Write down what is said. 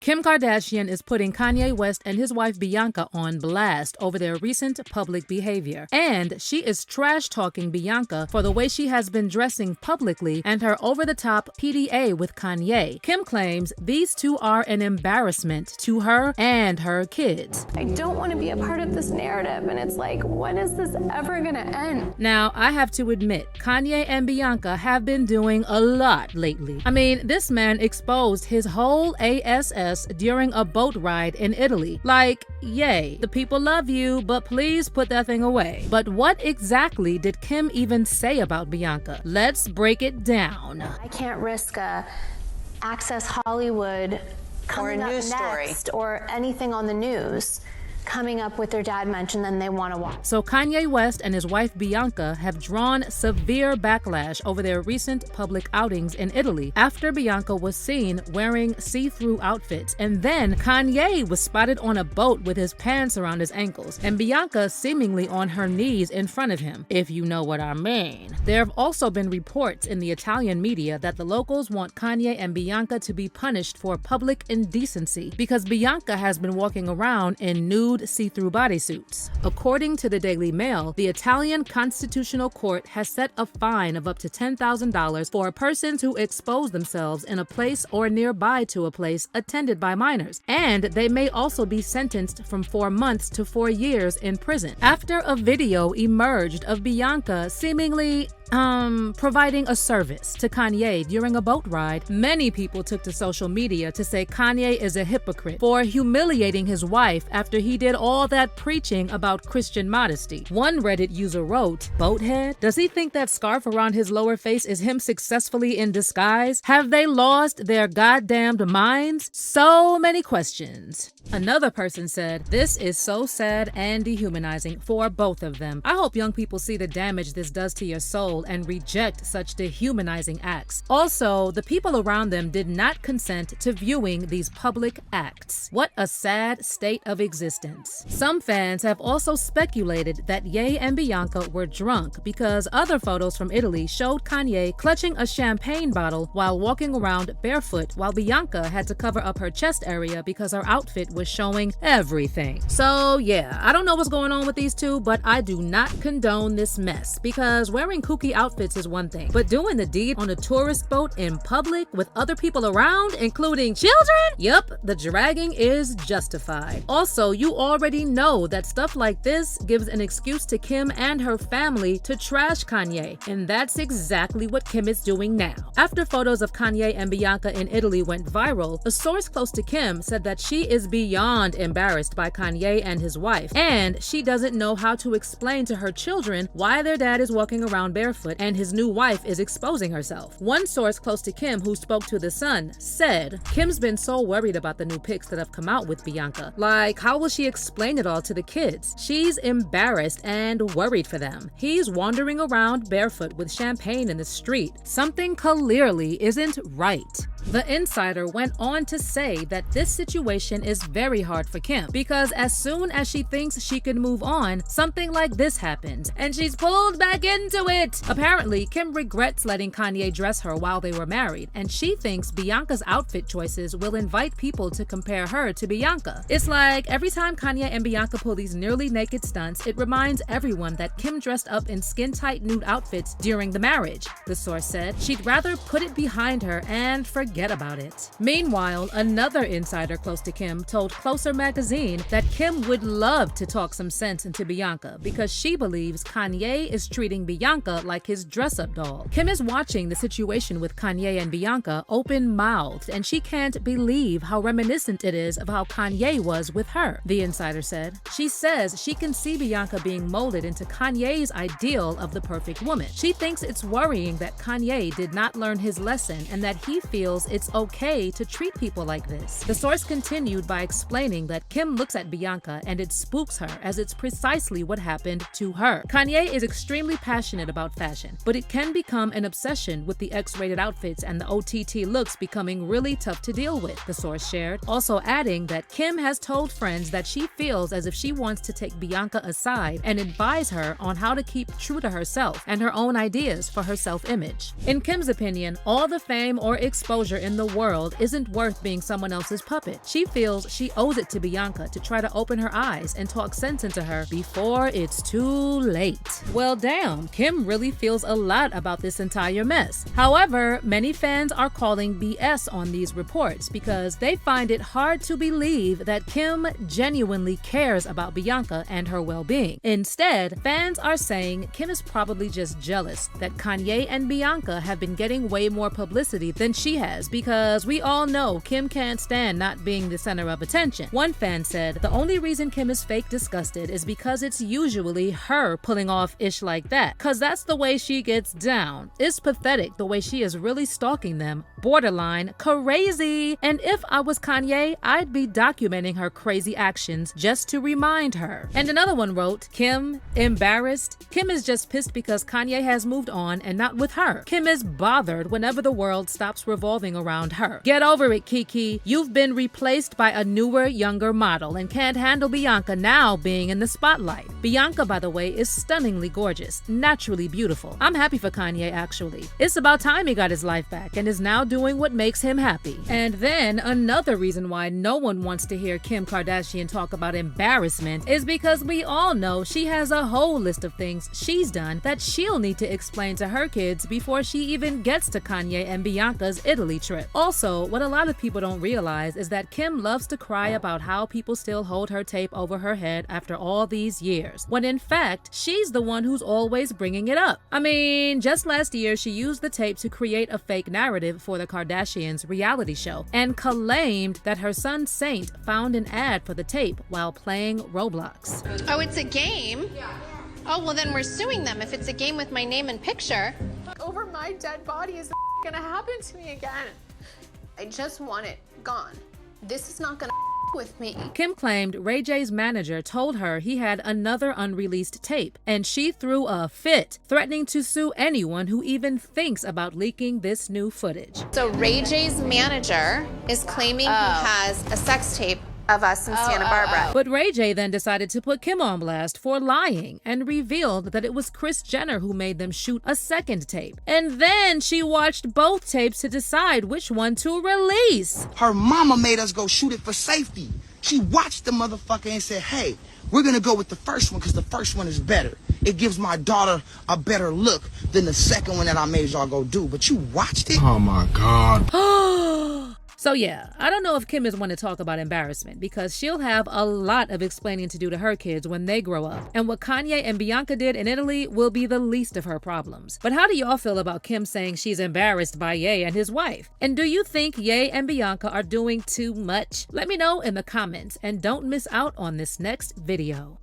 Kim Kardashian is putting Kanye West and his wife Bianca on blast over their recent public behavior. And she is trash-talking Bianca for the way she has been dressing publicly and her over-the-top PDA with Kanye. Kim claims these two are an embarrassment to her and her kids. I don't want to be a part of this narrative, and it's like, when is this ever gonna end? Now, I have to admit, Kanye and Bianca have been doing a lot lately. I mean, this man exposed his whole ASS during a boat ride in Italy. Like, yay, the people love you, but please put that thing away. But what exactly did Kim even say about Bianca? Let's break it down. I can't risk a Access Hollywood coming up next or anything on the news coming up with their dad mentioned, then they want to watch. So Kanye West and his wife Bianca have drawn severe backlash over their recent public outings in Italy after Bianca was seen wearing see-through outfits, and then Kanye was spotted on a boat with his pants around his ankles and Bianca seemingly on her knees in front of him, if you know what I mean. There have also been reports in the Italian media that the locals want Kanye and Bianca to be punished for public indecency because Bianca has been walking around in nude see-through bodysuits. According to the Daily Mail, the Italian Constitutional Court has set a fine of up to $10,000 for persons who expose themselves in a place or nearby to a place attended by minors, and they may also be sentenced from 4 months to 4 years in prison. After a video emerged of Bianca seemingly providing a service to Kanye during a boat ride, many people took to social media to say Kanye is a hypocrite for humiliating his wife after he did all that preaching about Christian modesty. One Reddit user wrote, "Boathead? Does he think that scarf around his lower face is him successfully in disguise? Have they lost their goddamned minds?" So many questions. Another person said, "This is so sad and dehumanizing for both of them. I hope young people see the damage this does to your soul and reject such dehumanizing acts. Also, the people around them did not consent to viewing these public acts. What a sad state of existence." Some fans have also speculated that Ye and Bianca were drunk because other photos from Italy showed Kanye clutching a champagne bottle while walking around barefoot, while Bianca had to cover up her chest area because her outfit was showing everything. So yeah, I don't know what's going on with these two, but I do not condone this mess because wearing kooky outfits is one thing, but doing the deed on a tourist boat in public with other people around, including children? Yup, the dragging is justified. Also, you already know that stuff like this gives an excuse to Kim and her family to trash Kanye, and that's exactly what Kim is doing now. After photos of Kanye and Bianca in Italy went viral, a source close to Kim said that she is beyond embarrassed by Kanye and his wife, and she doesn't know how to explain to her children why their dad is walking around barefoot and his new wife is exposing herself. One source close to Kim who spoke to The Sun said, "Kim's been so worried about the new pics that have come out with Bianca. Like, how will she explain it all to the kids? She's embarrassed and worried for them. He's wandering around barefoot with champagne in the street. Something clearly isn't right." The insider went on to say that this situation is very hard for Kim because as soon as she thinks she can move on, something like this happens and she's pulled back into it. Apparently, Kim regrets letting Kanye dress her while they were married, and she thinks Bianca's outfit choices will invite people to compare her to Bianca. It's like every time Kanye and Bianca pull these nearly naked stunts, it reminds everyone that Kim dressed up in skin-tight nude outfits during the marriage. The source said she'd rather put it behind her and forget about it. Meanwhile, another insider close to Kim told Closer magazine that Kim would love to talk some sense into Bianca because she believes Kanye is treating Bianca like his dress-up doll. Kim is watching the situation with Kanye and Bianca open-mouthed, and she can't believe how reminiscent it is of how Kanye was with her, the insider said. She says she can see Bianca being molded into Kanye's ideal of the perfect woman. She thinks it's worrying that Kanye did not learn his lesson and that he feels it's okay to treat people like this. The source continued by explaining that Kim looks at Bianca and it spooks her as it's precisely what happened to her. Kanye is extremely passionate about fashion, but it can become an obsession with the X-rated outfits and the OTT looks becoming really tough to deal with, the source shared, also adding that Kim has told friends that she feels as if she wants to take Bianca aside and advise her on how to keep true to herself and her own ideas for her self-image. In Kim's opinion, all the fame or exposure pleasure in the world isn't worth being someone else's puppet. She feels she owes it to Bianca to try to open her eyes and talk sense into her before it's too late. Well, damn, Kim really feels a lot about this entire mess. However, many fans are calling BS on these reports because they find it hard to believe that Kim genuinely cares about Bianca and her well-being. Instead, fans are saying Kim is probably just jealous that Kanye and Bianca have been getting way more publicity than she has, because we all know Kim can't stand not being the center of attention. One fan said, "The only reason Kim is fake disgusted is because it's usually her pulling off ish like that, cause that's the way she gets down. It's pathetic the way she is really stalking them, borderline crazy. And if I was Kanye, I'd be documenting her crazy actions just to remind her." And another one wrote, "Kim, embarrassed? Kim is just pissed because Kanye has moved on and not with her. Kim is bothered whenever the world stops revolving around her. Get over it, Kiki. You've been replaced by a newer, younger model and can't handle Bianca now being in the spotlight." Bianca, by the way, is stunningly gorgeous, naturally beautiful. I'm happy for Kanye, actually. It's about time he got his life back and is now doing what makes him happy. And then another reason why no one wants to hear Kim Kardashian talk about embarrassment is because we all know she has a whole list of things she's done that she'll need to explain to her kids before she even gets to Kanye and Bianca's Italy trip. Also, what a lot of people don't realize is that Kim loves to cry about how people still hold her tape over her head after all these years, when in fact, she's the one who's always bringing it up. I mean, just last year, she used the tape to create a fake narrative for the Kardashians' reality show and claimed that her son Saint found an ad for the tape while playing Roblox. Oh, it's a game? Oh, well then we're suing them if it's a game with my name and picture. Over my dead body is gonna happen to me again. I just want it gone. This is not gonna with me. Kim claimed Ray J's manager told her he had another unreleased tape, and she threw a fit, threatening to sue anyone who even thinks about leaking this new footage. So Ray J's manager is claiming he has a sex tape of us in Santa Barbara. But Ray J then decided to put Kim on blast for lying and revealed that it was Kris Jenner who made them shoot a second tape. And then she watched both tapes to decide which one to release. Her mama made us go shoot it for safety. She watched the motherfucker and said, "Hey, we're gonna go with the first one because the first one is better. It gives my daughter a better look than the second one that I made y'all go do." But you watched it? Oh my God. So yeah, I don't know if Kim is one to talk about embarrassment, because she'll have a lot of explaining to do to her kids when they grow up. And what Kanye and Bianca did in Italy will be the least of her problems. But how do y'all feel about Kim saying she's embarrassed by Ye and his wife? And do you think Ye and Bianca are doing too much? Let me know in the comments, and don't miss out on this next video.